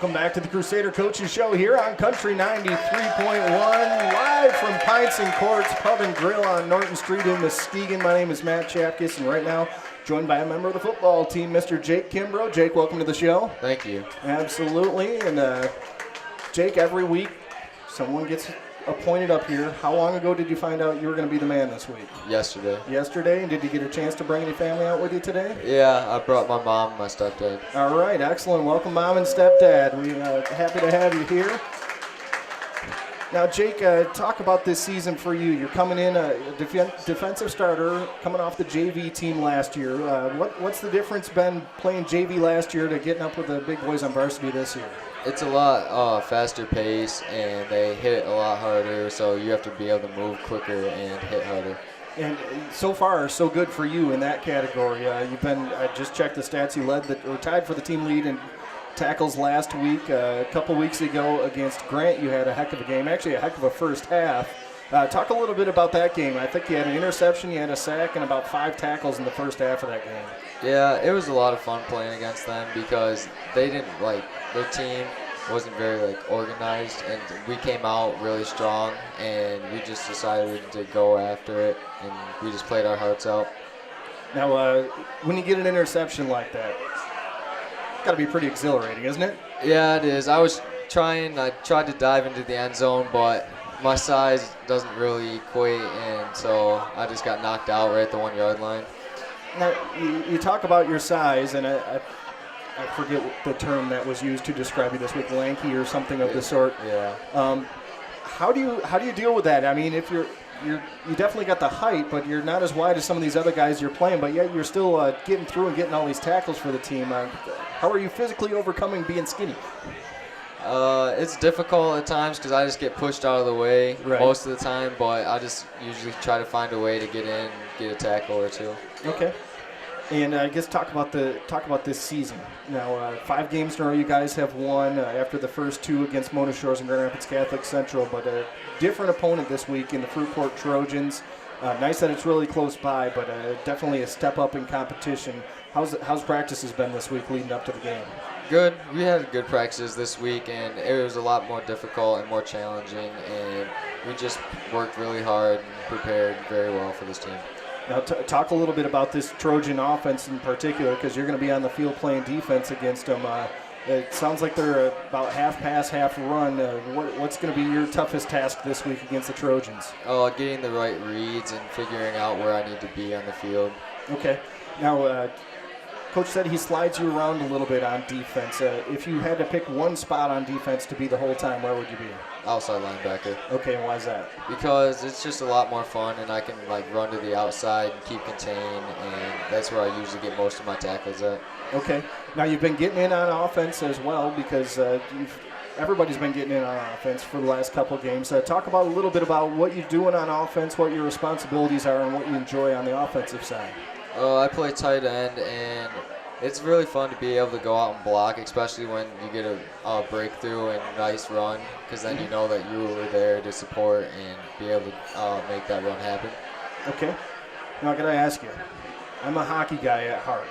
Welcome back to the Crusader Coaches Show here on Country 93.1, live from Pints and Courts Pub and Grill on Norton Street in Muskegon. My name is Matt Chapkus, and right now joined by a member of the football team, Mr. Jake Kimbrough. Jake, welcome to the show. Thank you. Absolutely, and Jake, every week someone gets appointed up here. How long ago did you find out you were going to be the man this week? Yesterday. Yesterday, and did you get a chance to bring any family out with you today? Yeah, I brought my mom and my stepdad. All right, excellent. Welcome, Mom and Stepdad. We're happy to have you here. Now, Jake, talk about this season for you. You're coming in a defensive starter, coming off the JV team last year. What's the difference been playing JV last year to getting up with the big boys on varsity this year? It's a lot faster pace, and they hit a lot harder, so you have to be able to move quicker and hit harder. And so far, so good for you in that category. You've been, I just checked the stats, you tied for the team lead in tackles last week. A couple weeks ago against Grant, you had a heck of a game, actually a heck of a first half. Talk a little bit about that game. I think you had an interception, you had a sack, and about 5 tackles in the first half of that game. Yeah, it was a lot of fun playing against them because they didn't, their team wasn't very, organized, and we came out really strong, and we just decided to go after it, and we just played our hearts out. Now, when you get an interception like that, it's got to be pretty exhilarating, isn't it? Yeah, it is. I tried to dive into the end zone, but my size doesn't really equate, and so I just got knocked out right at the 1-yard line. Now, you talk about your size, and I forget the term that was used to describe you this week, lanky or something of the sort. Yeah. How do you deal with that? I mean, if you definitely got the height, but you're not as wide as some of these other guys you're playing, but yet you're still getting through and getting all these tackles for the team. How are you physically overcoming being skinny? It's difficult at times because I just get pushed out of the way most of the time, but I just usually try to find a way to get in and get a tackle or two. Okay. And I guess talk about this season. Now, 5 games in a row you guys have won after the first 2 against Mona Shores and Grand Rapids Catholic Central, but a different opponent this week in the Fruitport Trojans. Nice that it's really close by, but definitely a step up in competition. How's practices been this week leading up to the game? Good. We had good practices this week, and it was a lot more difficult and more challenging, and we just worked really hard and prepared very well for this team. Now, talk a little bit about this Trojan offense in particular, because you're going to be on the field playing defense against them. It sounds like they're about half pass, half run. What's going to be your toughest task this week against the Trojans? Getting the right reads and figuring out where I need to be on the field. Okay. Now, Coach said he slides you around a little bit on defense. If you had to pick one spot on defense to be the whole time, where would you be? Outside linebacker. Okay, and why is that? Because it's just a lot more fun, and I can run to the outside and keep contained, and that's where I usually get most of my tackles at. Okay. Now you've been getting in on offense as well, because everybody's been getting in on offense for the last couple of games. Talk about a little bit about what you're doing on offense, what your responsibilities are, and what you enjoy on the offensive side. I play tight end, and it's really fun to be able to go out and block, especially when you get a breakthrough and a nice run, because then you know that you were there to support and be able to make that run happen. Okay. Now I got to ask you, I'm a hockey guy at heart.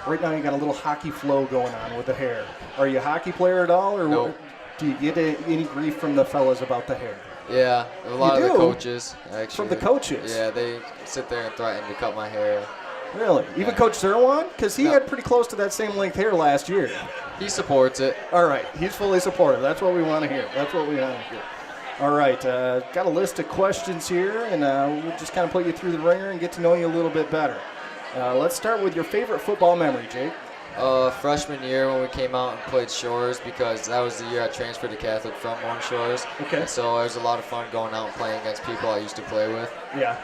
Right now you got a little hockey flow going on with the hair. Are you a hockey player at all, or Nope. Do you get any grief from the fellas about the hair? Yeah, a lot of the coaches, actually. From the coaches? Yeah, they sit there and threaten to cut my hair. Really? Even Coach Zerwan? Because he had pretty close to that same length hair last year. He supports it. All right. He's fully supportive. That's what we want to hear. All right. Got a list of questions here, and we'll just kind of put you through the ringer and get to know you a little bit better. Let's start with your favorite football memory, Jake. Freshman year when we came out and played Shores, because that was the year I transferred to Catholic from Mona Shores. Okay. And so it was a lot of fun going out and playing against people I used to play with. Yeah.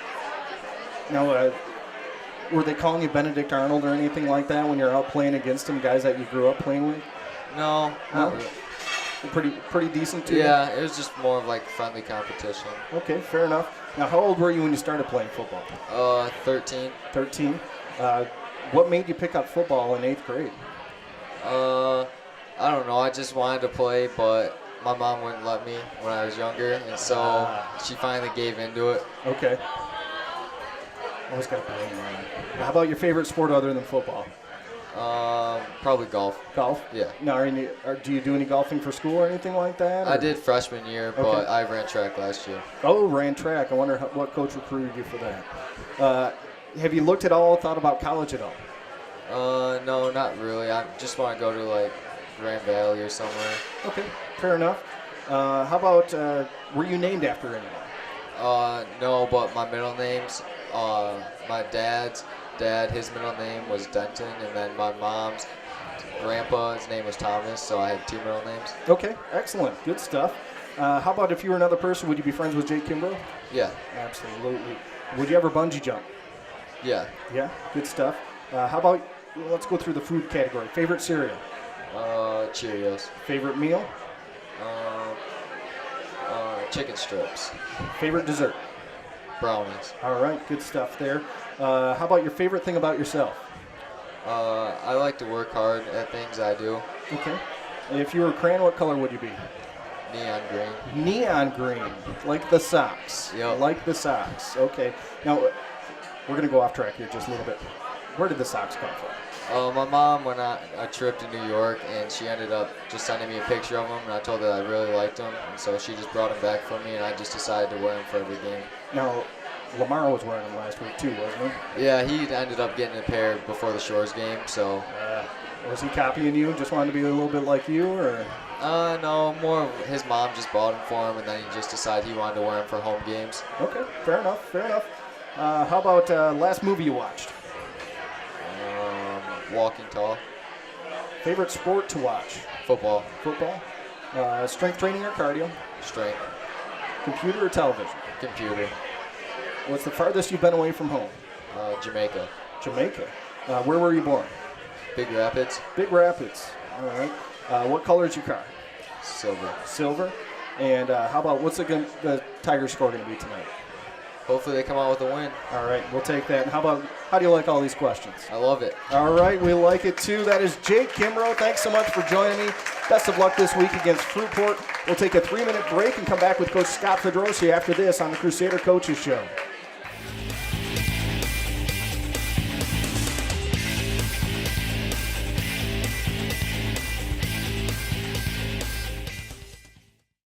Now, were they calling you Benedict Arnold or anything like that when you're out playing against them, guys that you grew up playing with? No. Not really. Pretty decent too? Yeah, it was just more of friendly competition. Okay, fair enough. Now, how old were you when you started playing football? 13. 13. What made you pick up football in 8th grade? I don't know. I just wanted to play, but my mom wouldn't let me when I was younger, and so she finally gave into it. Okay. Always got to blame mom. How about your favorite sport other than football? Probably golf. Golf? Yeah. Now, do you do any golfing for school or anything like that? I or- did freshman year, but Okay. I ran track last year. Oh, ran track. I wonder what coach recruited you for that. Have you looked at all, thought about college at all? No, not really. I just want to go to like Grand Valley or somewhere. Okay, fair enough. How about, were you named after anyone? No, but my middle name's, my dad's dad, his middle name was Denton, and then my mom's grandpa, his name was Thomas, so I had 2 middle names. Okay, excellent. Good stuff. How about if you were another person, would you be friends with Jake Kimbrough? Yeah. Absolutely. Would you ever bungee jump? Yeah. Yeah, good stuff. How about, let's go through the food category. Favorite cereal? Cheerios. Favorite meal? Chicken strips. Favorite dessert? Brownies. All right, good stuff there. How about your favorite thing about yourself? I like to work hard at things I do. Okay. If you were a crayon, what color would you be? Neon green. Neon green, like the socks. Yep. Like the socks. Okay. Now, we're going to go off track here just a little bit. Where did the socks come from? My mom went on a trip to New York, and she ended up just sending me a picture of them, and I told her I really liked them, and so she just brought them back for me, and I just decided to wear them for every game. Now, Lamar was wearing them last week too, wasn't he? Yeah, he ended up getting a pair before the Shores game, so. Was he copying you? Just wanted to be a little bit like you, or? No, more of his mom just bought them for him, and then he just decided he wanted to wear them for home games. Okay, fair enough, fair enough. How about last movie you watched? Walking Tall. Favorite sport to watch? Football. Football? Strength training or cardio? Strength. Computer or television? Computer. What's the farthest you've been away from home? Jamaica. Jamaica. Where were you born? Big Rapids. Big Rapids. All right. What color is your car? Silver. Silver. And how about what's the Tigers score going to be tonight? Hopefully they come out with a win. All right, we'll take that. And how do you like all these questions? I love it. All right, we like it too. That is Jake Kimbrough. Thanks so much for joining me. Best of luck this week against Fruitport. We'll take a 3-minute break and come back with Coach Scott Fedrosi after this on the Crusader Coaches Show.